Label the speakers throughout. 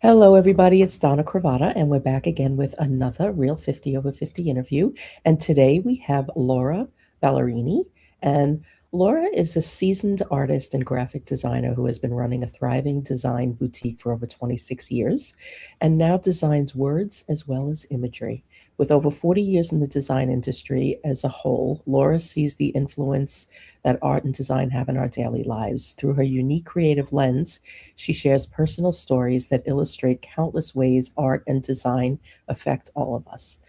Speaker 1: Hello, everybody. It's Donna Cravata, and we're back again with another Real 50 Over 50 interview. And today we have Laura Ballerini. And Laura is a seasoned artist and graphic designer who has been running a thriving design boutique for over 26 years and now designs words as well as imagery. With over 40 years in the design industry as a whole, Laura sees the influence that art and design have in our daily lives. Through her unique creative lens, she shares personal stories that illustrate countless ways art and design affect all of us.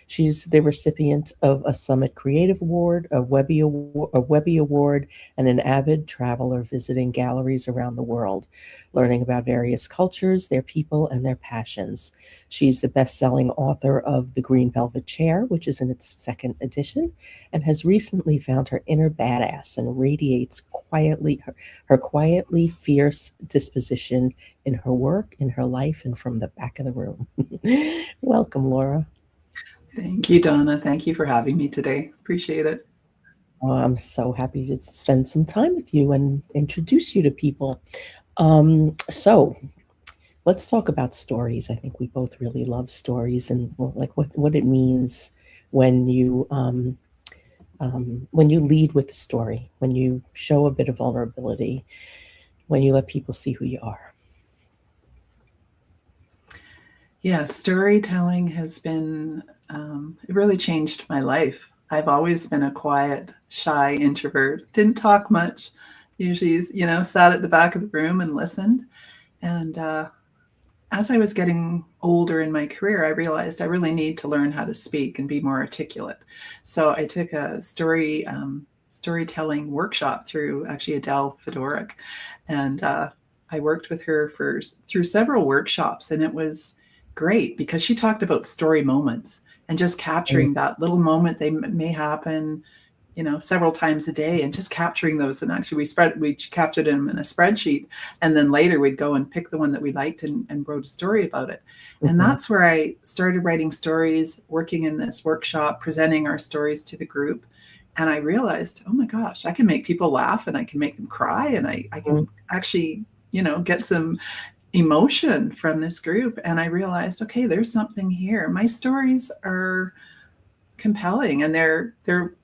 Speaker 1: She's the recipient of a Summit Creative Award, a Webby Award, and an avid traveler visiting galleries around the world, learning about various cultures, their people, and their passions. She's the best-selling author of The Green Velvet Chair, which is in its second edition, and has recently found her inner badass and radiates her quietly fierce disposition in her work, in her life, and from the back of the room. Welcome, Laura.
Speaker 2: Thank you, Donna. Thank you for having me today. Appreciate it.
Speaker 1: Oh, I'm so happy to spend some time with you and introduce you to people. So let's talk about stories. I think we both really love stories and well, like what it means when when you lead with the story, when you show a bit of vulnerability, when you let people see who you are.
Speaker 2: Yeah, storytelling has been, it really changed my life. I've always been a quiet, shy introvert, didn't talk much, usually, sat at the back of the room and listened. And as I was getting older in my career, I realized I really need to learn how to speak and be more articulate. So I took a storytelling workshop through actually Adele Fedoric, and I worked with her through several workshops, and it was great because she talked about story moments and just
Speaker 1: Mm.
Speaker 2: capturing that little moment. They may happen several times a day, and just capturing those. And actually we captured them in a spreadsheet, and then later we'd go and pick the one that we liked and wrote a story about it. And
Speaker 1: Mhm.
Speaker 2: that's where I started writing stories, working in this workshop, presenting our stories to the group. And I realized, oh my gosh, I can make people laugh, and I can make them cry, and I can
Speaker 1: Mhm.
Speaker 2: actually get some emotion from this group. And I realized, okay, there's something here. My stories are compelling, and they're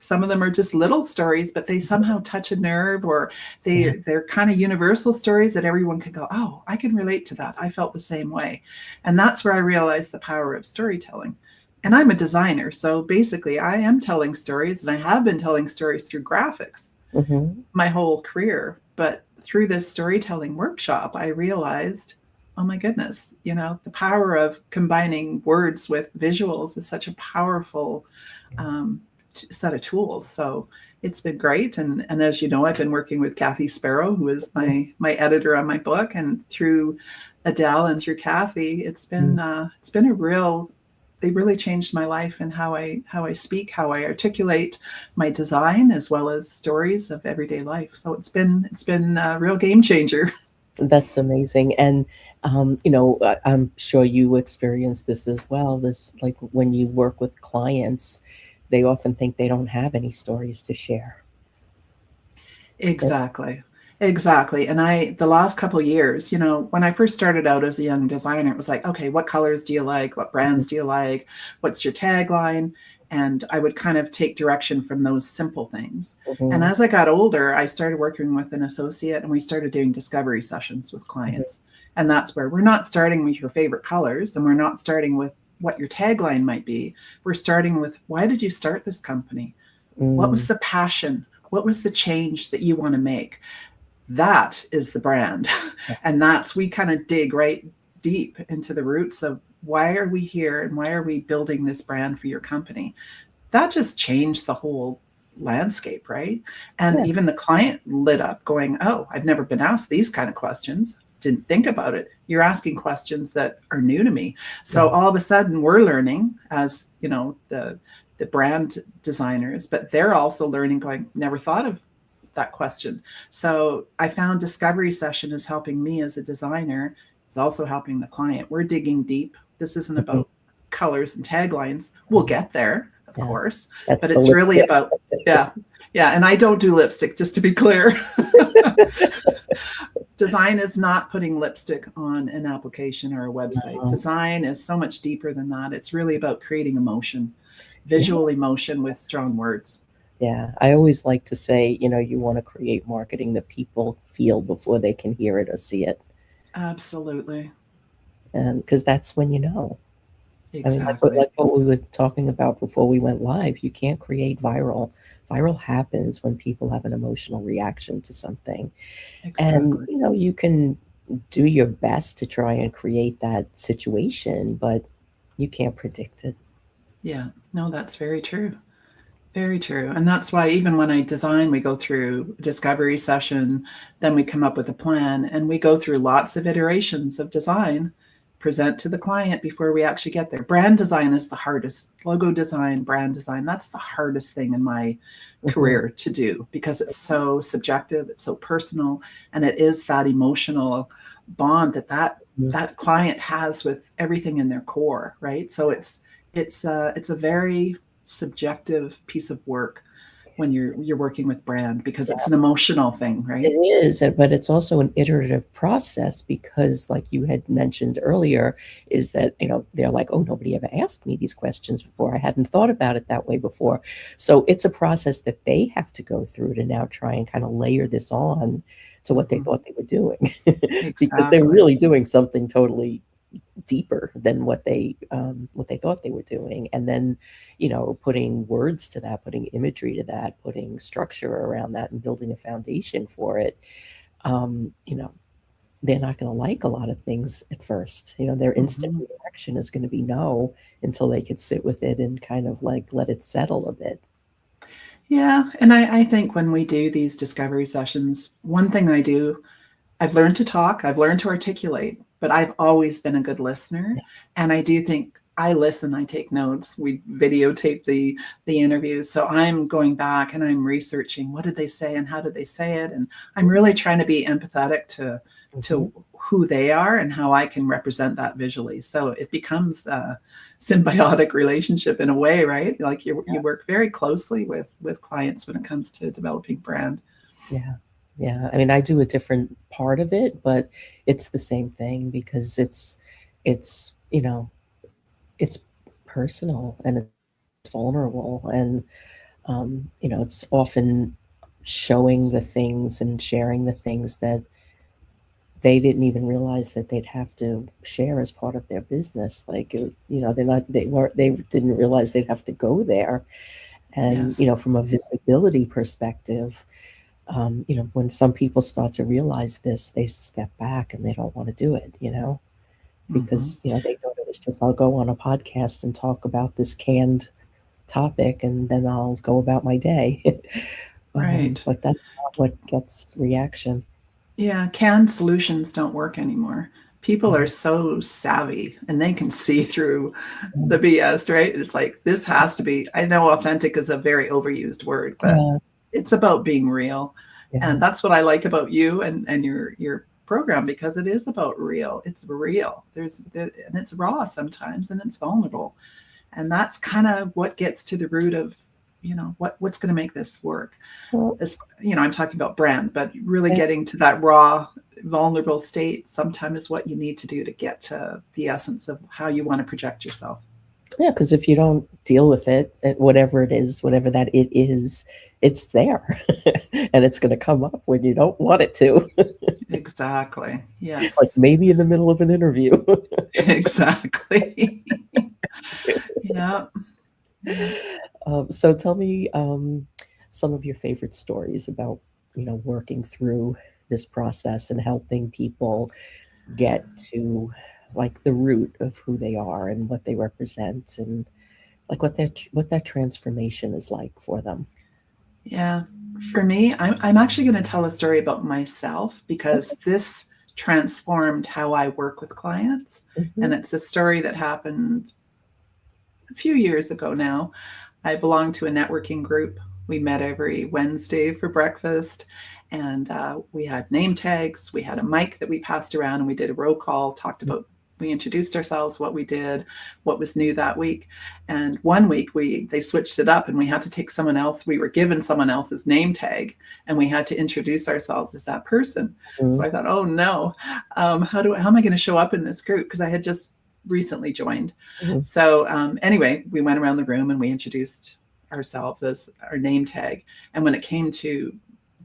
Speaker 2: some of them are just little stories, but they somehow touch a nerve, or
Speaker 1: Yeah.
Speaker 2: they're kind of universal stories that everyone can go, oh, I can relate to that. I felt the same way. And that's where I realized the power of storytelling. And I'm a designer, so basically I am telling stories, and I have been telling stories through graphics
Speaker 1: Mhm.
Speaker 2: my whole career. But through this storytelling workshop, I realized, oh my goodness, the power of combining words with visuals is such a powerful um, set of tools. So it's been great. And as you know, I've been working with Kathy Sparrow, who is my editor on my book, and through Adele and through Kathy,
Speaker 1: Mhm.
Speaker 2: it's been a real, they really changed my life and how I speak, how I articulate my design, as well as stories of everyday life. So it's been a real game changer.
Speaker 1: That's amazing. And, I'm sure you experience this as well. This, like when you work with clients, they often think they don't have any stories to share.
Speaker 2: Exactly. Exactly. And the last couple of years, when I first started out as a young designer, it was like, okay, what colors do you like? What
Speaker 1: Mhm.
Speaker 2: brands do you like? What's your tagline? And I would kind of take direction from those simple things. And
Speaker 1: Mhm.
Speaker 2: as I got older, I started working with an associate, and we started doing discovery sessions with
Speaker 1: Mhm.
Speaker 2: clients. And that's where we're not starting with your favorite colors, and we're not starting with what your tagline might be. We're starting with, why did you start this company? What was
Speaker 1: Mm.
Speaker 2: the passion? What was the change that you want to make? That is the brand.
Speaker 1: Yeah.
Speaker 2: And we kind of dig right deep into the roots of, why are we here, and why are we building this brand for your company? That just changed the whole landscape, right? And
Speaker 1: Yeah.
Speaker 2: even the client lit up going, oh, I've never been asked these kind of questions. Didn't think about it. You're asking questions that are new to me. So
Speaker 1: Yeah.
Speaker 2: all of a sudden we're learning as, the brand designers, but they're also learning, going, never thought of that question. So I found discovery session is helping me as a designer. It's also helping the client. We're digging deep. This isn't
Speaker 1: Mhm.
Speaker 2: about colors and taglines. We'll
Speaker 1: Mhm.
Speaker 2: get there, of
Speaker 1: Yeah.
Speaker 2: course,
Speaker 1: That's
Speaker 2: but
Speaker 1: the
Speaker 2: it's really
Speaker 1: lipstick.
Speaker 2: about, yeah. Yeah. And I don't do lipstick, just to be clear. Design is not putting lipstick on an application or a website.
Speaker 1: No.
Speaker 2: Design is so much deeper than that. It's really about creating emotion,
Speaker 1: Yeah.
Speaker 2: visual emotion with strong words.
Speaker 1: Yeah. I always like to say, you want to create marketing that people feel before they can hear it or see it.
Speaker 2: Absolutely.
Speaker 1: And because that's when you know. I mean, like what
Speaker 2: Exactly.
Speaker 1: like what we were talking about before we went live, you can't create viral. Viral happens when people have an emotional reaction to something. And,
Speaker 2: Exactly.
Speaker 1: you can do your best to try and create that situation, but you can't predict it.
Speaker 2: Yeah. No, that's very true. Very true. And that's why even when I design, we go through a discovery session, then we come up with a plan and we go through lots of iterations of design, present to the client before we actually get there. Brand design is the hardest. Logo design, brand design, that's the hardest thing in my
Speaker 1: Mhm.
Speaker 2: career to do because it's so subjective, it's so personal, and it is that emotional bond
Speaker 1: Mhm.
Speaker 2: that client has with everything in their core, right? So it's a very subjective piece of work when you're working with brand because it's an emotional thing,
Speaker 1: It
Speaker 2: right?
Speaker 1: is, but it's also an iterative process because, like you had mentioned earlier, is that, they're like, oh, nobody ever asked me these questions before. I hadn't thought about it that way before. So it's a process that they have to go through to now try and kind of layer this on to what they
Speaker 2: Mm-hmm.
Speaker 1: thought they were doing because they're
Speaker 2: Exactly.
Speaker 1: really doing something totally deeper than what they thought they were doing, and then putting words to that, putting imagery to that, putting structure around that, and building a foundation for it. um, you know they're not going to like a lot of things at first. Their instant
Speaker 2: Mm-hmm.
Speaker 1: reaction is going to be no until they could sit with it and kind of like let it settle a bit.
Speaker 2: Yeah, and I think when we do these discovery sessions, one thing I do, I've learned to talk, I've learned to articulate, but I've always been a good listener. And I do think I listen, I take notes, we videotape the interviews. So I'm going back and I'm researching what did they say and how did they say it. And I'm really trying to be empathetic
Speaker 1: Mhm.
Speaker 2: to who they are and how I can represent that visually. So it becomes a symbiotic relationship in a way, right? Like you work very closely with clients when it comes to developing brand.
Speaker 1: Yeah. Yeah. I mean, I do a different part of it, but it's the same thing because it's personal and it's vulnerable, and it's often showing the things and sharing the things that they didn't even realize that they'd have to share as part of their business. Like, they didn't realize they'd have to go there. And,
Speaker 2: Yes.
Speaker 1: from a visibility perspective, when some people start to realize this, they step back and they don't want to do it,
Speaker 2: Mm-hmm.
Speaker 1: because, they thought it was just, I'll go on a podcast and talk about this canned topic and then I'll go about my day.
Speaker 2: Right.
Speaker 1: But that's not what gets reaction.
Speaker 2: Yeah, canned solutions don't work anymore. People are
Speaker 1: Yeah.
Speaker 2: so savvy and they can see through the
Speaker 1: Mm.
Speaker 2: BS, right? It's like this has to be, I know authentic is a very overused word, but
Speaker 1: Yeah.
Speaker 2: it's about being real.
Speaker 1: Yeah.
Speaker 2: And that's what I like about you and your program because it is about real. It's real. And it's raw sometimes and it's vulnerable. And that's kind of what gets to the root of, what's going to make this work.
Speaker 1: Well,
Speaker 2: As I'm talking about brand, but really
Speaker 1: yeah.
Speaker 2: getting to that raw, vulnerable state sometimes is what you need to do to get to the essence of how you want to project yourself.
Speaker 1: Yeah, because if you don't deal with it, whatever it is, whatever that it is, it's there, and it's going to come up when you don't want it to,
Speaker 2: Exactly.
Speaker 1: like
Speaker 2: Yes.
Speaker 1: maybe in the middle of an interview.
Speaker 2: Exactly. Yeah. Yeah.
Speaker 1: So tell me some of your favorite stories about, working through this process and helping people get to like the root of who they are and what they represent, and like what that transformation is like for them.
Speaker 2: Yeah. For me, I'm actually going to tell a story about myself because
Speaker 1: Okay.
Speaker 2: this transformed how I work with clients. And
Speaker 1: Mhm.
Speaker 2: it's a story that happened a few years ago now. I belong to a networking group. We met every Wednesday for breakfast, and we had name tags. We had a mic that we passed around, and we did a roll call, talked about we introduced ourselves, what we did, what was new that week. And one week they switched it up and we had to take someone else. We were given someone else's name tag and we had to introduce ourselves as that person. So I thought, oh no, how am I going to show up in this group? Because I had just recently joined. So anyway, we went around the room and we introduced ourselves as our name tag. And when it came to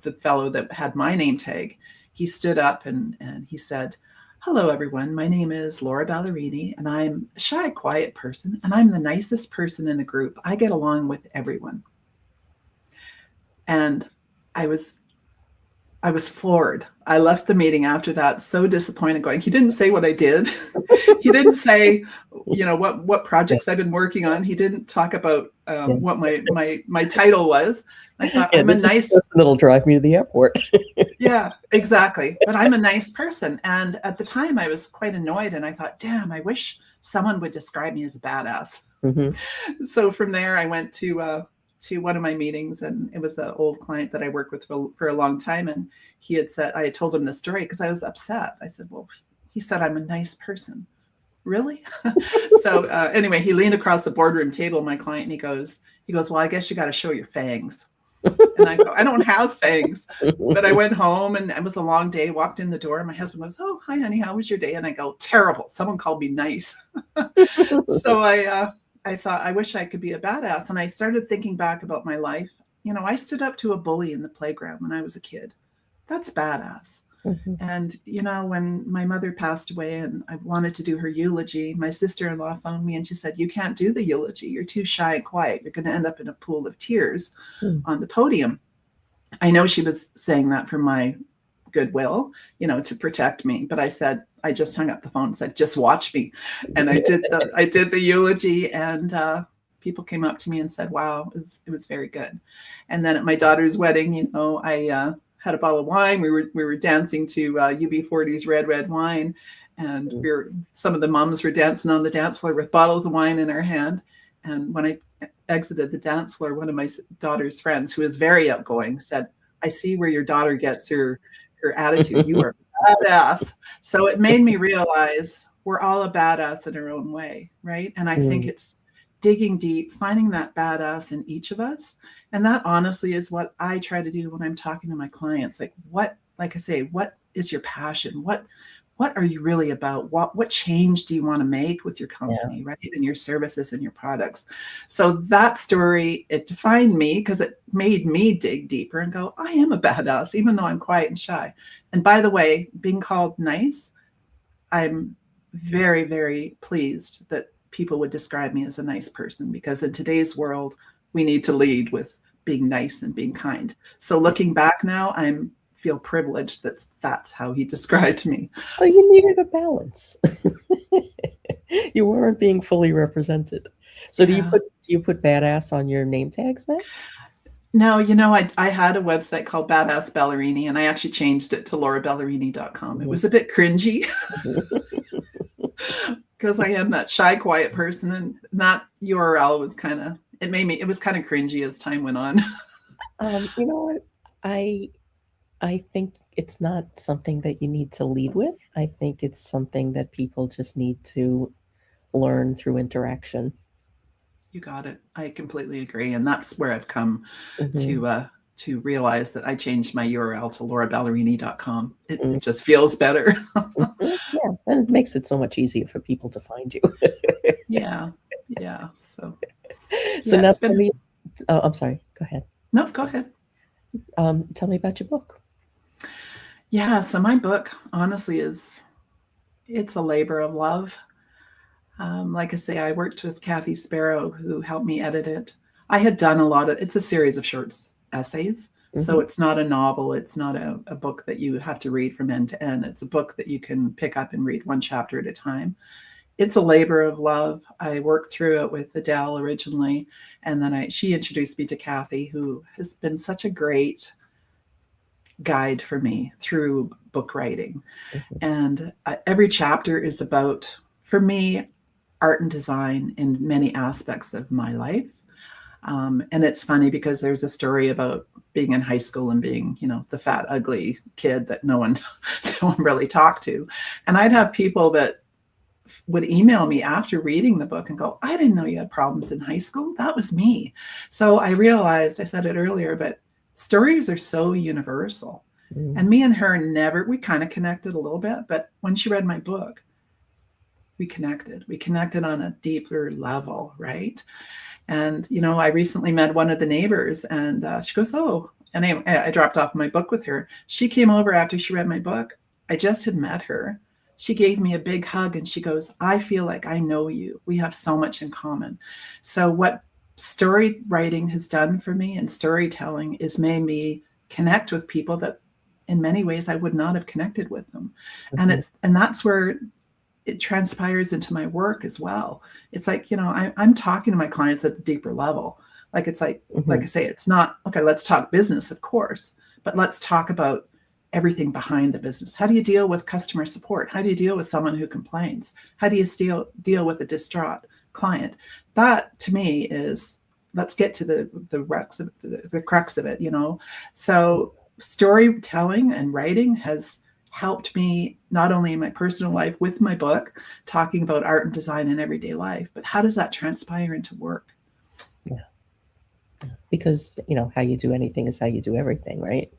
Speaker 2: the fellow that had my name tag, he stood up and he said, "Hello, everyone. My name is Laura Ballerini, and I'm a shy, quiet person, and I'm the nicest person in the group. I get along with everyone." And I was floored. I left the meeting after that so disappointed, going, he didn't say what I did. He didn't say, what projects I've been working on. He didn't talk about what my title was. I thought, I'm a nice
Speaker 1: person that'll drive me to the airport.
Speaker 2: Yeah, exactly. But I'm a nice person. And at the time I was quite annoyed and I thought, damn, I wish someone would describe me as a badass. So from there I went to one of my meetings, and it was an old client that I worked with for a long time. And he had said, I had told him the story because I was upset. I said, well, he said, I'm a nice person. Really? So anyway, he leaned across the boardroom table, my client, and he goes, well, I guess you got to show your fangs. And I go, I don't have fangs. But I went home and it was a long day, walked in the door. And my husband goes, oh, hi, honey, how was your day? And I go, terrible. Someone called me nice. So I thought, I wish I could be a badass. And I started thinking back about my life. I stood up to a bully in the playground when I was a kid. That's badass. And, when my mother passed away and I wanted to do her eulogy, my sister-in-law phoned me and she said, you can't do the eulogy. You're too shy and quiet. You're going to end up in a pool of tears on the podium. I know she was saying that for my goodwill, to protect me. But I said, I just hung up the phone and said, just watch me. And I did the eulogy, and people came up to me and said, wow, it was very good. And then at my daughter's wedding, I had a bottle of wine. We were dancing to UB40's Red Wine. And some of the moms were dancing on the dance floor with bottles of wine in their hand. And when I exited the dance floor, one of my daughter's friends, who is very outgoing, said, I see where your daughter gets her attitude. You are badass. So it made me realize we're all a badass in our own way, right? And I think it's digging deep, finding that badass in each of us. And that honestly is what I try to do when I'm talking to my clients. Like I say, what is your passion? What are you really about? What change do you want to make with your company, right? And your services and your products. So that story, it defined me because it made me dig deeper and go, I am a badass, even though I'm quiet and shy. And by the way, being called nice, I'm very, very pleased that people would describe me as a nice person, because in today's world, we need to lead with being nice and being kind. So looking back now, feel privileged that that's how he described me.
Speaker 1: Well, you needed a balance. You weren't being fully represented. So do you put badass on your name tags now?
Speaker 2: No, I had a website called Badass Ballerini, and I actually changed it to lauraballerini.com. It was a bit cringy because I am that shy, quiet person, and that URL was it was kind of cringy as time went on.
Speaker 1: You know what? I think it's not something that you need to lead with. I think it's something that people just need to learn through interaction.
Speaker 2: You got it. I completely agree. And that's where I've come to realize that I changed my URL to lauraballerini.com. It just feels better.
Speaker 1: Yeah, and it makes it so much easier for people to find you.
Speaker 2: Yeah. So
Speaker 1: now tell me, I'm sorry, go ahead.
Speaker 2: No, go ahead.
Speaker 1: Tell me about your book.
Speaker 2: Yeah, so my book, honestly, it's a labor of love. Like I say, I worked with Kathy Sparrow, who helped me edit it. I had done it's a series of short essays. So it's not a novel. It's not a book that you have to read from end to end. It's a book that you can pick up and read one chapter at a time. It's a labor of love. I worked through it with Adele originally, and then she introduced me to Kathy, who has been such a great guide for me through book writing. And every chapter is about, for me, art and design in many aspects of my life. And it's funny because there's a story about being in high school and being, the fat, ugly kid that no one really talked to. And I'd have people that would email me after reading the book and go, I didn't know you had problems in high school. That was me. So I realized, I said it earlier, but stories are so universal.
Speaker 1: Mm.
Speaker 2: And me and her we kind of connected a little bit, but when she read my book, we connected. We connected on a deeper level, right? And, I recently met one of the neighbors and she goes, oh, and I dropped off my book with her. She came over after she read my book. I just had met her. She gave me a big hug and she goes, I feel like I know you. We have so much in common. So what story writing has done for me and storytelling is made me connect with people that in many ways I would not have connected with them.
Speaker 1: Mhm.
Speaker 2: And that's where it transpires into my work as well. It's like, I'm talking to my clients at a deeper level. Like, it's like I
Speaker 1: Mhm.
Speaker 2: say, it's not, okay, let's talk business, of course, but let's talk about everything behind the business. How do you deal with customer support? How do you deal with someone who complains? How do you deal with a distraught client? That to me is, let's get to the crux of it, So storytelling and writing has helped me not only in my personal life with my book, talking about art and design in everyday life, but how does that transpire into work?
Speaker 1: Yeah. Because, how you do anything is how you do everything, right?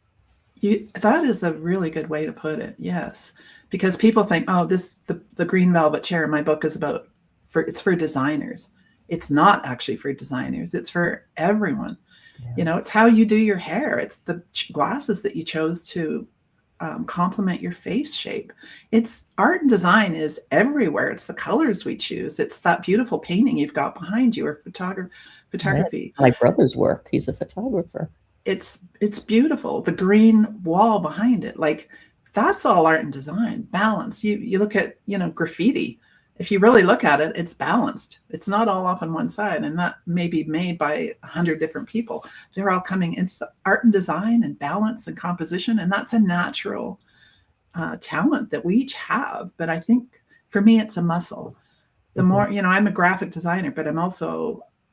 Speaker 2: That is a really good way to put it. Yes, because people think, oh, the green velvet chair in my book is it's for designers. It's not actually for designers. It's for everyone.
Speaker 1: Yeah.
Speaker 2: It's how you do your hair. It's the glasses that you chose to complement your face shape. It's art and design is everywhere. It's the colors we choose. It's that beautiful painting you've got behind you or
Speaker 1: Yeah.
Speaker 2: photography.
Speaker 1: My brother's work. He's a photographer.
Speaker 2: It's beautiful. The green wall behind it, like that's all art and design. Balance. You look at graffiti. If you really look at it, it's balanced. It's not all off on one side, and that may be made by 100 different people. They're all coming in art and design and balance and composition, and that's a natural talent that we each have. But I think for me, it's a muscle. The
Speaker 1: Mhm.
Speaker 2: more, I'm a graphic designer, but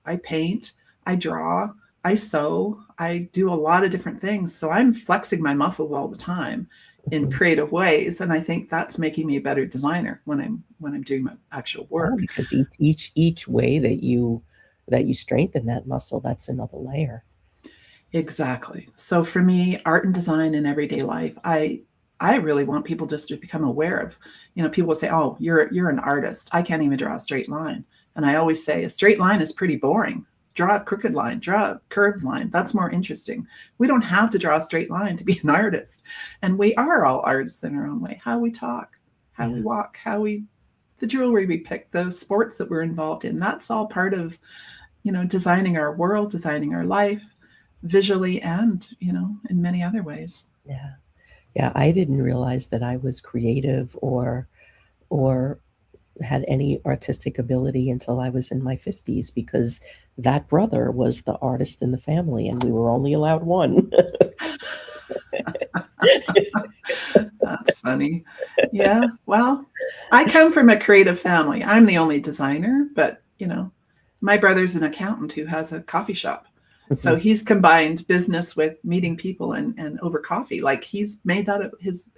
Speaker 2: I paint, I draw, I sew, I do a lot of different things. So I'm flexing my muscles all the time in
Speaker 1: Mhm.
Speaker 2: creative ways. And I think that's making me a better designer when I'm doing my actual
Speaker 1: Yeah,
Speaker 2: work.
Speaker 1: because each way that you strengthen that muscle, that's another layer.
Speaker 2: Exactly. So for me, art and design in everyday life, I really want people just to become aware of, people say, oh, you're an artist. I can't even draw a straight line. And I always say a straight line is pretty boring. Draw a crooked line, draw a curved line. That's more interesting. We don't have to draw a straight line to be an artist. And we are all artists in our own way. How we talk, how we
Speaker 1: Yeah.
Speaker 2: walk, the jewelry we pick, the sports that we're involved in. That's all part of, designing our world, designing our life visually and, in many other ways.
Speaker 1: Yeah. Yeah, I didn't realize that I was creative or had any artistic ability until I was in my 50s because that brother was the artist in the family and we were only allowed one.
Speaker 2: That's funny. Yeah. Well, I come from a creative family. I'm the only designer, but, my brother's an accountant who has a coffee shop. So
Speaker 1: Mhm.
Speaker 2: he's combined business with meeting people and over coffee. Like he's made that his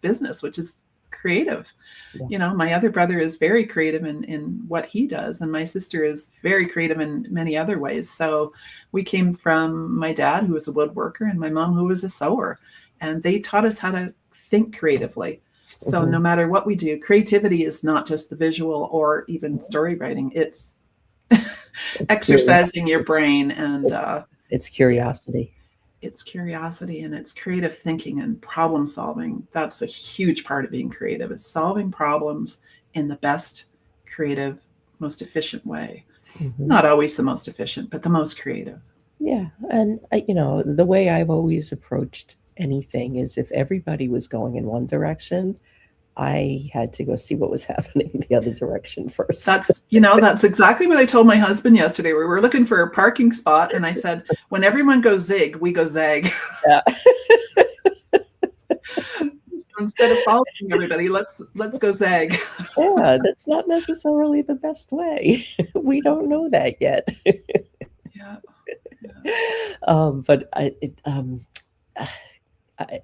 Speaker 2: business, which is creative.
Speaker 1: Yeah.
Speaker 2: My other brother is very creative in what he does, and my sister is very creative in many other ways. So we came from my dad, who was a woodworker, and my mom, who was a sewer, and they taught us how to think creatively. So no
Speaker 1: Mhm.
Speaker 2: matter what we do, creativity is not just the visual or even story writing. It's
Speaker 1: It's
Speaker 2: exercising your
Speaker 1: curiosity.
Speaker 2: brain and
Speaker 1: It, it's
Speaker 2: yeah,
Speaker 1: curiosity.
Speaker 2: it's curiosity and it's creative thinking and problem solving. That's a huge part of being creative, is solving problems in the best creative, most efficient way.
Speaker 1: Mhm.
Speaker 2: Not always the most efficient, but the most creative.
Speaker 1: Yeah, and the way I've always approached anything is if everybody was going in one direction, I had to go see what was happening the other direction first.
Speaker 2: That's exactly what I told my husband yesterday. We were looking for a parking spot, and I said, when everyone goes zig, we go zag.
Speaker 1: Yeah.
Speaker 2: So instead of following everybody, let's go zag.
Speaker 1: Yeah, that's not necessarily the best way. We don't know that yet.
Speaker 2: Yeah, yeah.
Speaker 1: But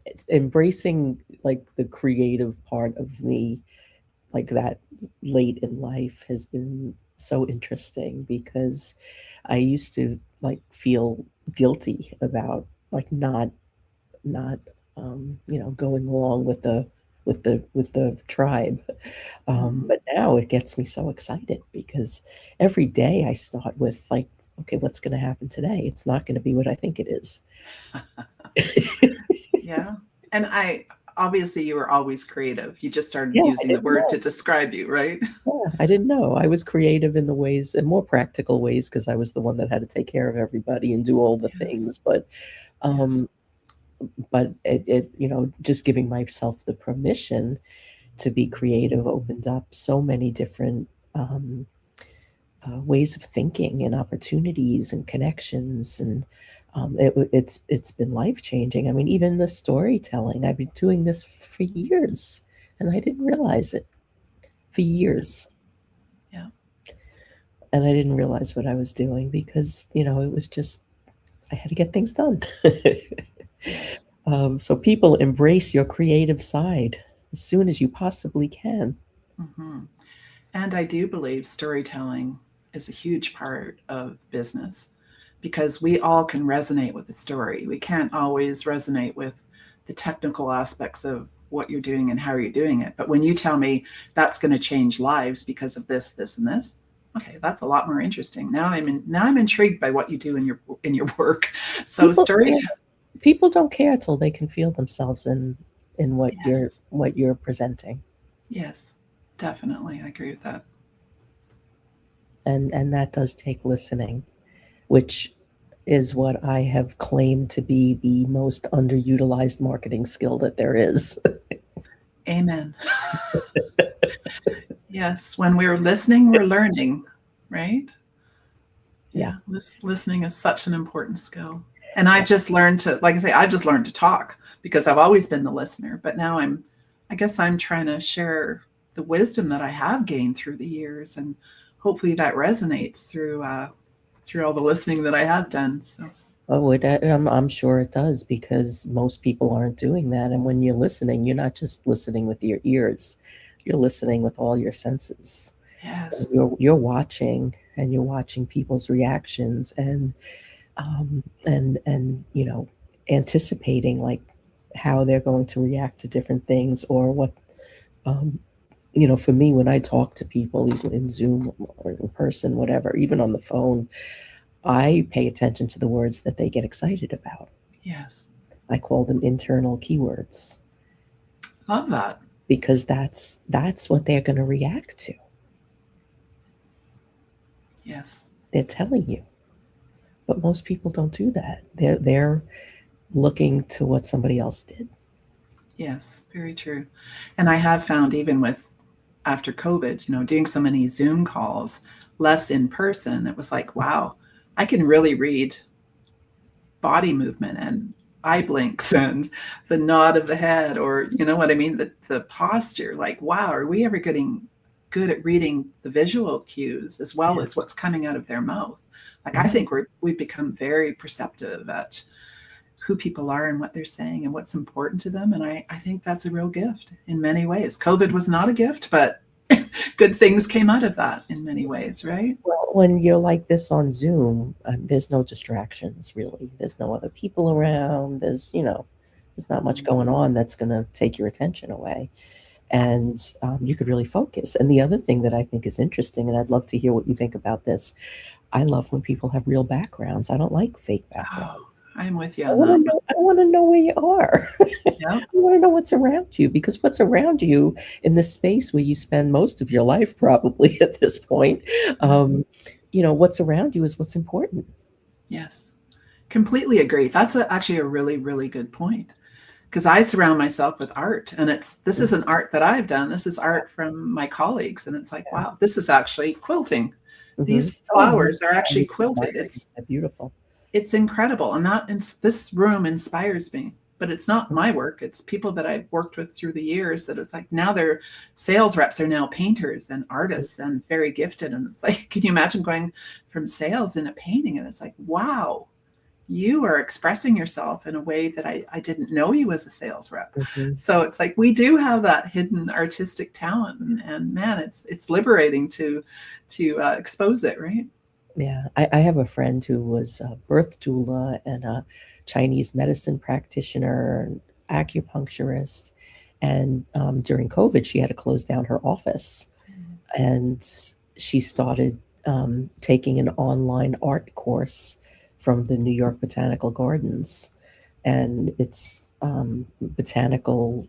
Speaker 1: it's embracing like the creative part of me like that late in life has been so interesting because I used to like feel guilty about like not going along with the tribe.
Speaker 2: Mhm.
Speaker 1: But now it gets me so excited because every day I start with like, okay, what's going to happen today? It's not going to be what I think it is.
Speaker 2: Yeah. And I obviously you were always creative. You just started
Speaker 1: Yeah, I
Speaker 2: using the
Speaker 1: didn't
Speaker 2: word
Speaker 1: know.
Speaker 2: to describe you, right?
Speaker 1: Yeah, I didn't know. I was creative in the ways and more practical ways because I was the one that had to take care of everybody and do all the
Speaker 2: Yes.
Speaker 1: things. But
Speaker 2: Yes.
Speaker 1: um, just giving myself the permission to be creative opened up so many different um, ways of thinking and opportunities and connections, and it's been life changing. I mean, even the storytelling. I've been doing this for years, and I didn't realize it for years.
Speaker 2: Yeah.
Speaker 1: And I didn't realize what I was doing because, it was just, I had to get things done.
Speaker 2: Yes.
Speaker 1: So people embrace your creative side as soon as you possibly can.
Speaker 2: Hmm. And I do believe storytelling is a huge part of business because we all can resonate with the story. We can't always resonate with the technical aspects of what you're doing and how you're doing it. But when you tell me that's going to change lives because of this, this, and this, okay, that's a lot more interesting. Now I'm intrigued by what you do in your work. So
Speaker 1: People, yeah,
Speaker 2: storytelling,
Speaker 1: people don't care till they can feel themselves in
Speaker 2: yes,
Speaker 1: what you're presenting,
Speaker 2: yes, definitely, I agree with that.
Speaker 1: and that does take listening, which is what I have claimed to be the most underutilized marketing skill that there is.
Speaker 2: Amen. Yes, when we're listening, we're learning, right?
Speaker 1: Yeah.
Speaker 2: Yeah, listening is such an important skill. And I've just learned to, like I say, I've just learned to talk because I've always been the listener. But now I guess I'm trying to share the wisdom that I have gained through the years, and hopefully that resonates through all the listening that I have done. So
Speaker 1: Oh, I'm sure it does because most people aren't doing that. And when you're listening, you're not just listening with your ears, you're listening with all your senses. And
Speaker 2: yes,
Speaker 1: you're watching, and you're watching people's reactions, and anticipating like how they're going to react to different things, or what um, for me, when I talk to people, even in Zoom or in person, whatever, even on the phone, I pay attention to the words that they get excited about.
Speaker 2: yes,
Speaker 1: I call them internal keywords
Speaker 2: love that.
Speaker 1: because that's what they're going to react to.
Speaker 2: Yes,
Speaker 1: They're telling you, but most people don't do that. They're looking to what somebody else did.
Speaker 2: yes, very true. And I have found even with after COVID, doing so many Zoom calls, less in person, it was like, wow, I can really read body movement and eye blinks and the nod of the head, or you know what I mean, the posture. Like, wow, are we ever getting good at reading the visual cues as well
Speaker 1: Yeah.
Speaker 2: as what's coming out of their mouth? Like, I
Speaker 1: Yeah.
Speaker 2: think we've become very perceptive at who people are and what they're saying and what's important to them. And I think that's a real gift in many ways. COVID was not a gift, but good things came out of that in many ways, right?
Speaker 1: Well, when you're like this on Zoom, there's no distractions really. There's no other people around. There's not much going on that's going to take your attention away, and you could really focus. And the other thing that I think is interesting, and I'd love to hear what you think about this. I love when people have real backgrounds. I don't like fake
Speaker 2: Oh,
Speaker 1: backgrounds.
Speaker 2: I'm with you
Speaker 1: I
Speaker 2: on
Speaker 1: want to
Speaker 2: that one.
Speaker 1: know. I want to know where you are.
Speaker 2: Yeah.
Speaker 1: I want to know what's around you because what's around you in this space where you spend most of your life, probably at this point,
Speaker 2: Yes.
Speaker 1: um, what's around you is what's important.
Speaker 2: Yes. Completely agree. That's actually a really, really good point. Because I surround myself with art, and this
Speaker 1: Mhm.
Speaker 2: isn't art that I've done. This is art from my colleagues, and it's like, wow, this is actually quilting.
Speaker 1: Mhm.
Speaker 2: These
Speaker 1: Oh, yeah,
Speaker 2: flowers are
Speaker 1: I
Speaker 2: actually
Speaker 1: used to
Speaker 2: quilted.
Speaker 1: admire you. They're beautiful.
Speaker 2: It's incredible, and this room inspires me. But it's not my work. It's people that I've worked with through the years. That it's like now they're sales reps are now painters and artists and very gifted. And it's like, can you imagine going from sales in a painting? And it's like, wow, you are expressing yourself in a way that I didn't know you as a sales rep.
Speaker 1: Mhm.
Speaker 2: So it's like we do have that hidden artistic talent, and man, it's liberating to expose it, right?
Speaker 1: Yeah, I have a friend who was a birth doula and a Chinese medicine practitioner, and acupuncturist, and during COVID, she had to close down her office, and she started taking an online art course from the New York Botanical Gardens, and it's botanical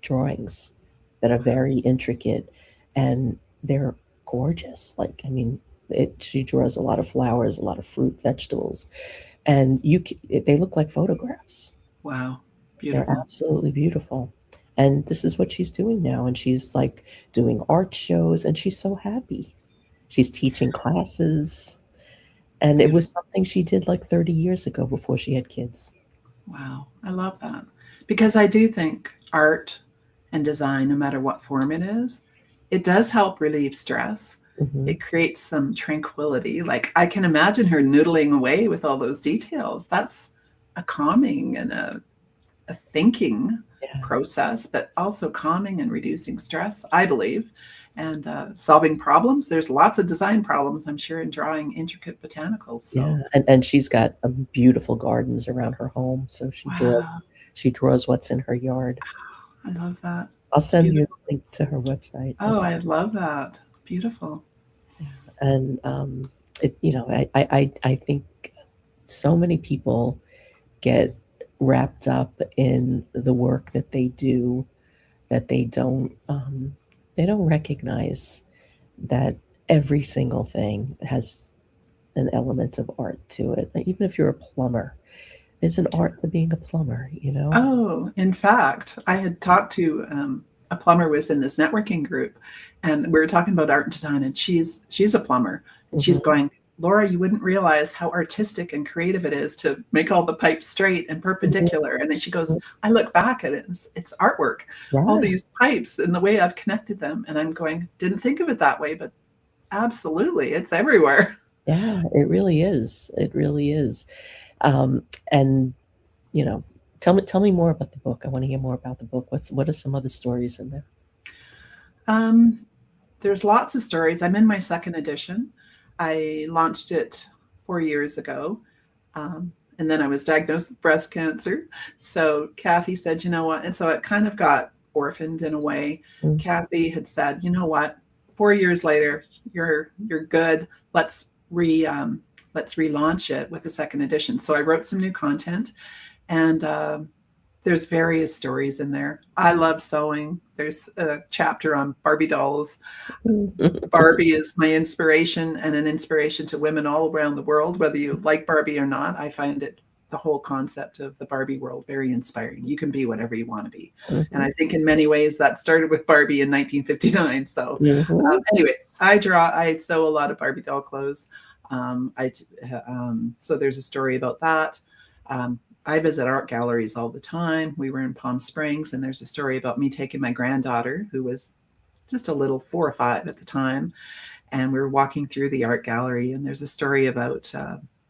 Speaker 1: drawings that are very intricate, and they're gorgeous. Like, I mean, she draws a lot of flowers, a lot of fruit, vegetables, and they look like photographs.
Speaker 2: Wow,
Speaker 1: They're
Speaker 2: beautiful.
Speaker 1: absolutely beautiful. And this is what she's doing now. And she's like doing art shows, and she's so happy. She's teaching classes. And it
Speaker 2: Beautiful.
Speaker 1: was something she did like 30 years ago before she had kids.
Speaker 2: Wow, I love that. Because I do think art and design, no matter what form it is, it does help relieve stress.
Speaker 1: Hmm.
Speaker 2: It creates some tranquility. Like I can imagine her noodling away with all those details. That's a calming and a thinking
Speaker 1: Yeah.
Speaker 2: process, but also calming and reducing stress, I believe, and solving problems. There's lots of design problems, I'm sure, in drawing intricate botanicals.
Speaker 1: Yeah.
Speaker 2: So,
Speaker 1: And she's got beautiful gardens around her home. So
Speaker 2: wow,
Speaker 1: she draws what's in her yard.
Speaker 2: I love that.
Speaker 1: I'll send you
Speaker 2: Beautiful.
Speaker 1: a link to her website.
Speaker 2: Oh, I love that. Beautiful.
Speaker 1: And I think so many people get wrapped up in the work that they do that they don't recognize that every single thing has an element of art to it. Like, even if you're a plumber, there's an art to being a plumber, you know?
Speaker 2: Oh, in fact, I had talked to a plumber was in this networking group, and we were talking about art and design, and she's a plumber, and she's
Speaker 1: Hmm.
Speaker 2: going, Laura, you wouldn't realize how artistic and creative it is to make all the pipes straight and
Speaker 1: Hmm.
Speaker 2: perpendicular. And then she goes, I look back at it, it's artwork, all
Speaker 1: Yeah,
Speaker 2: these pipes and the way I've connected them, and I'm going, didn't think of it that way, but absolutely, it's everywhere.
Speaker 1: yeah, it really is. It really is. Um, and you know, tell me more about the book. I want to hear more about the book. What are some other stories in there?
Speaker 2: Um, there's lots of stories. I'm in my second edition. I launched it 4 years ago. And then I was diagnosed with breast cancer. So Kathy said, you know what? And so it kind of got orphaned in a way.
Speaker 1: Mm.
Speaker 2: Kathy had said, you know what? 4 years later, you're good. Let's relaunch it with a second edition. So I wrote some new content, and there's various stories in there. I love sewing. There's a chapter on Barbie dolls. Barbie is my inspiration and an inspiration to women all around the world, whether you like Barbie or not. I find it the whole concept of the Barbie world very inspiring. You can be whatever you want to be. And
Speaker 1: Mhm.
Speaker 2: I think in many ways that started with Barbie in 1959. So
Speaker 1: Mhm.
Speaker 2: anyway, I sew a lot of Barbie doll clothes. So there's a story about that. Um, I visit art galleries all the time. We were in Palm Springs, and there's a story about me taking my granddaughter, who was just a little 4 or 5 at the time, and we were walking through the art gallery, and there's a story about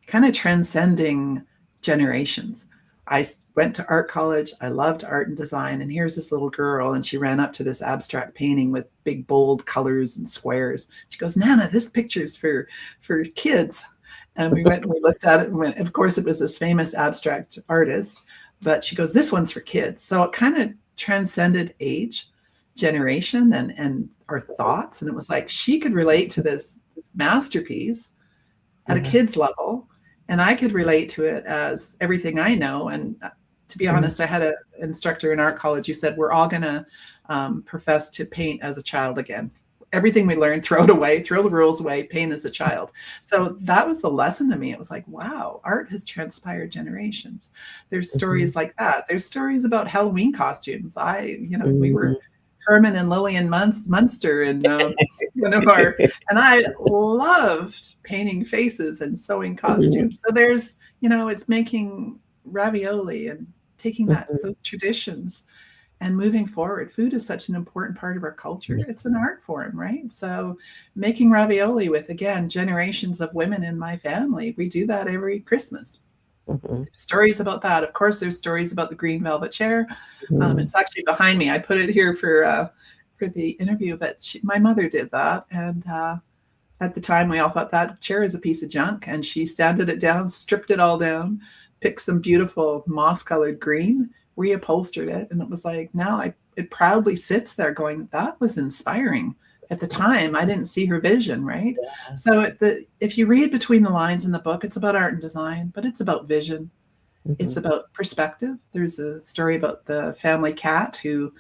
Speaker 2: kind of transcending generations. I went to art college. I loved art and design. And here's this little girl, and she ran up to this abstract painting with big, bold colors and squares. She goes, Nana, this picture's for kids. And we went and we looked at it and went, of course, it was this famous abstract artist. But she goes, this one's for kids. So it kind of transcended age, generation, and our thoughts. And it was like she could relate to this masterpiece at a
Speaker 1: Yeah.
Speaker 2: kid's level, and I could relate to it as everything I know. And to be
Speaker 1: Mm.
Speaker 2: honest, I had an instructor in art college who said we're all going to profess to paint as a child again. Everything we learned, throw it away, throw the rules away, paint as a child. So that was a lesson to me. It was like, wow, art has transpired generations. There's
Speaker 1: Mhm.
Speaker 2: stories like that. There's stories about Halloween costumes. We
Speaker 1: Mhm.
Speaker 2: were Herman and Lillian Munster in one of our, and I loved painting faces and sewing
Speaker 1: Mhm.
Speaker 2: costumes. So it's making ravioli and taking
Speaker 1: Mhm.
Speaker 2: those traditions and moving forward. Food is such an important part of our culture.
Speaker 1: Yeah.
Speaker 2: It's an art form, right? So making ravioli with, again, generations of women in my family, we do that every Christmas.
Speaker 1: Mm-hmm.
Speaker 2: Stories about that. Of course, there's stories about the green velvet chair.
Speaker 1: Mm-hmm.
Speaker 2: It's actually behind me. I put it here for the interview, but my mother did that, and at the time we all thought that chair is a piece of junk, and she sanded it down, stripped it all down, picked some beautiful moss-colored green, reupholstered it, and it was like now it proudly sits there, going, that was inspiring. At the time, I didn't see her vision, right?
Speaker 1: Yeah.
Speaker 2: So if you read between the lines in the book, it's about art and design, but it's about vision. It's
Speaker 1: Mm-hmm.
Speaker 2: about perspective. There's a story about the family cat who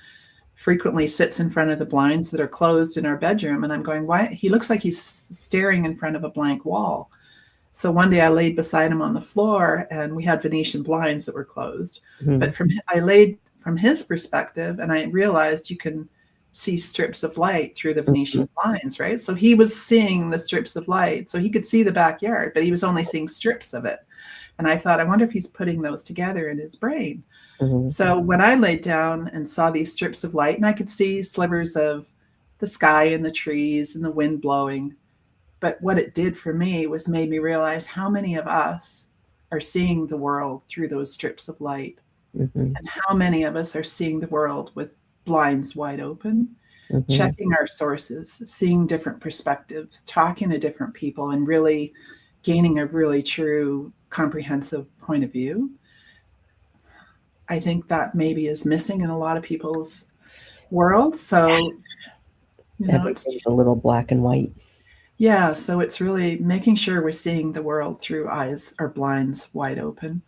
Speaker 2: frequently sits in front of the blinds that are closed in our bedroom. And I'm going, why? He looks like he's staring in front of a blank wall. So one day I laid beside him on the floor, and we had Venetian blinds that were closed.
Speaker 1: Mm-hmm.
Speaker 2: But I laid from his perspective, and I realized you can see strips of light through the Venetian blinds, right? So he was seeing the strips of light. So he could see the backyard, but he was only seeing strips of it. And I thought, I wonder if he's putting those together in his brain.
Speaker 1: Mm-hmm.
Speaker 2: So when I laid down and saw these strips of light, and I could see slivers of the sky and the trees and the wind blowing, but what it did for me was made me realize how many of us are seeing the world through those strips of light,
Speaker 1: Mm-hmm.
Speaker 2: and how many of us are seeing the world with blinds wide open,
Speaker 1: Mm-hmm.
Speaker 2: checking our sources, seeing different perspectives, talking to different people, and really gaining a really true, comprehensive point of view. I think that maybe is missing in a lot of people's world. So, it's,
Speaker 1: Everything's a little black and white.
Speaker 2: yeah, so it's really making sure we're seeing the world through eyes or blinds wide open.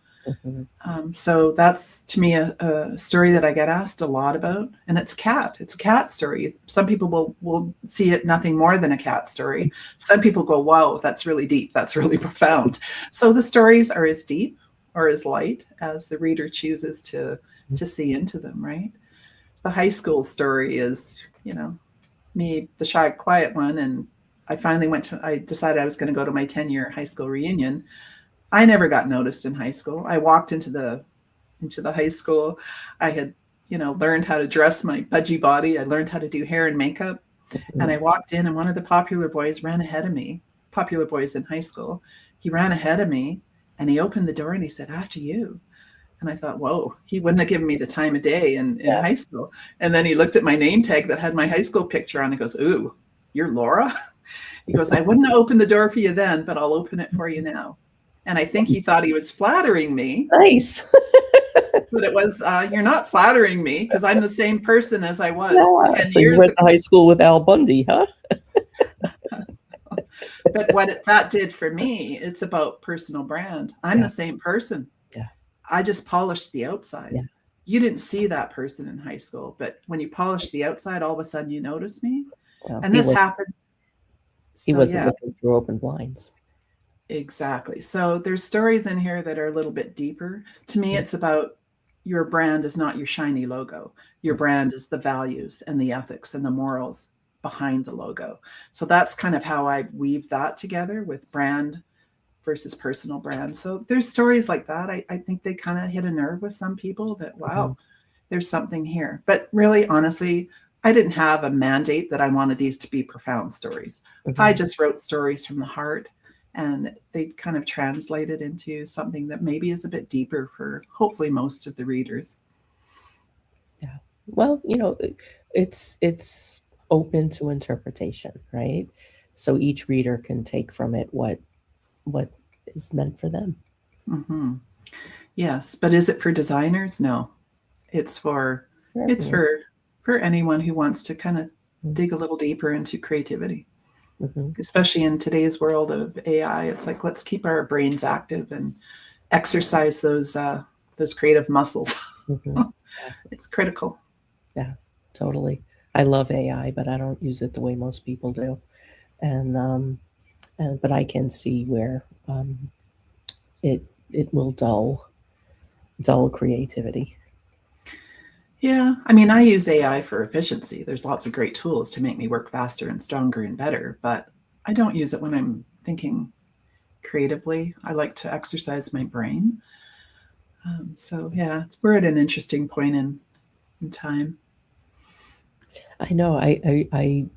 Speaker 1: Mm-hmm.
Speaker 2: So that's, to me, a story that I get asked a lot about, and it's cat. It's a cat story. Some people will see it nothing more than a cat story. Some people go, "Wow, that's really deep. That's really profound." So the stories are as deep or as light as the reader chooses to see into them. Right. The high school story is, me, the shy, quiet one, and I decided I was going to go to my 10-year high school reunion. I never got noticed in high school. I walked into the high school. I had, learned how to dress my pudgy body. I learned how to do hair and makeup. And I walked in, and one of the popular boys ran ahead of me, popular boys in high school. He ran ahead of me, and he opened the door and he said, "After you." And I thought, whoa, he wouldn't have given me the time of day in
Speaker 1: Yeah.
Speaker 2: high school. And then he looked at my name tag that had my high school picture on. He goes, "Ooh, you're Laura?" He goes, "I wouldn't have opened the door for you then, but I'll open it for you now." And I think he thought he was flattering me.
Speaker 1: Nice.
Speaker 2: But it was, "You're not flattering me, because I'm the same person as I was
Speaker 1: No,
Speaker 2: 10
Speaker 1: so you
Speaker 2: years
Speaker 1: went to
Speaker 2: ago."
Speaker 1: high school with Al Bundy, huh?
Speaker 2: But what that did for me, it's about personal brand. I'm the same person.
Speaker 1: Yeah.
Speaker 2: I just polished the outside.
Speaker 1: Yeah.
Speaker 2: You didn't see that person in high school, but when you polish the outside, all of a sudden you notice me.
Speaker 1: Well,
Speaker 2: And this happened.
Speaker 1: he
Speaker 2: So
Speaker 1: wasn't
Speaker 2: yeah,
Speaker 1: looking through open blinds.
Speaker 2: exactly. So there's stories in here that are a little bit deeper. To me, it's about your brand is not your shiny logo. Your brand is the values and the ethics and the morals behind the logo. So that's kind of how I weave that together with brand versus personal brand. So there's stories like that. I think they kind of hit a nerve with some people that,
Speaker 1: Mm-hmm.
Speaker 2: wow, there's something here. But really, honestly, I didn't have a mandate that I wanted these to be profound stories.
Speaker 1: Mm-hmm.
Speaker 2: I just wrote stories from the heart, and they kind of translated into something that maybe is a bit deeper for hopefully most of the readers.
Speaker 1: Yeah. Well, it's open to interpretation, right? So each reader can take from it what is meant for them.
Speaker 2: Mm-hmm. Yes, but is it for designers? No, it's for
Speaker 1: For
Speaker 2: it's
Speaker 1: everyone.
Speaker 2: for anyone who wants to kind of
Speaker 1: Mm-hmm.
Speaker 2: dig a little deeper into creativity,
Speaker 1: Mm-hmm.
Speaker 2: especially in today's world of AI. It's like, let's keep our brains active and exercise those creative muscles.
Speaker 1: Mm-hmm. Yeah.
Speaker 2: It's critical.
Speaker 1: Yeah, totally. I love AI, but I don't use it the way most people do. And but I can see where it it will dull creativity.
Speaker 2: Yeah, I mean, I use AI for efficiency. There's lots of great tools to make me work faster and stronger and better, but I don't use it when I'm thinking creatively. I like to exercise my brain. So yeah, we're at an interesting point in time.
Speaker 1: I know. I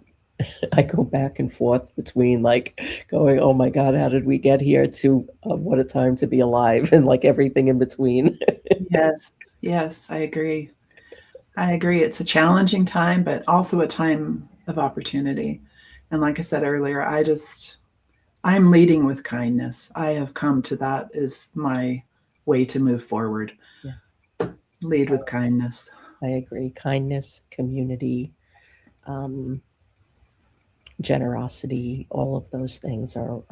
Speaker 1: I go back and forth between like going, oh my God, how did we get here, to what a time to be alive, and like everything in between.
Speaker 2: Yes, yes, I agree. I agree. It's a challenging time, but also a time of opportunity. And like I said earlier, I'm leading with kindness. I have come to that as my way to move forward.
Speaker 1: Yeah,
Speaker 2: Lead with kindness.
Speaker 1: I agree. Kindness, community, um, generosity, all of those things are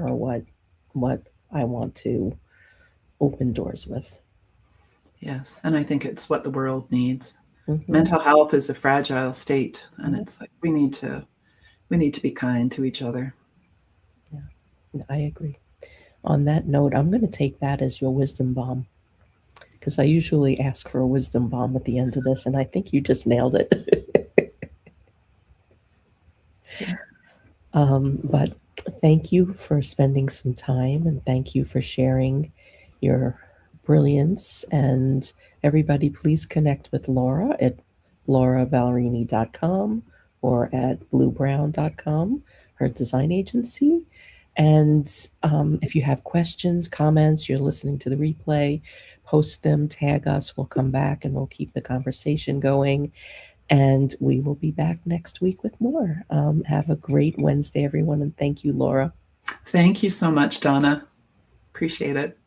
Speaker 1: what I want to open doors with.
Speaker 2: Yes. And I think it's what the world needs.
Speaker 1: Hmm.
Speaker 2: Mental health is a fragile state, and
Speaker 1: Yeah,
Speaker 2: it's like we need to be kind to each other.
Speaker 1: yeah, I agree. On that note, I'm going to take that as your wisdom bomb, because I usually ask for a wisdom bomb at the end of this, and I think you just nailed it.
Speaker 2: Yeah.
Speaker 1: But thank you for spending some time, and thank you for sharing your brilliance. And everybody, please connect with Laura at lauraballerini.com or at bluebrown.com, her design agency. And if you have questions, comments, you're listening to the replay, post them, tag us. We'll come back and we'll keep the conversation going. And we will be back next week with more. Have a great Wednesday, everyone. And thank you, Laura.
Speaker 2: Thank you so much, Donna. Appreciate it.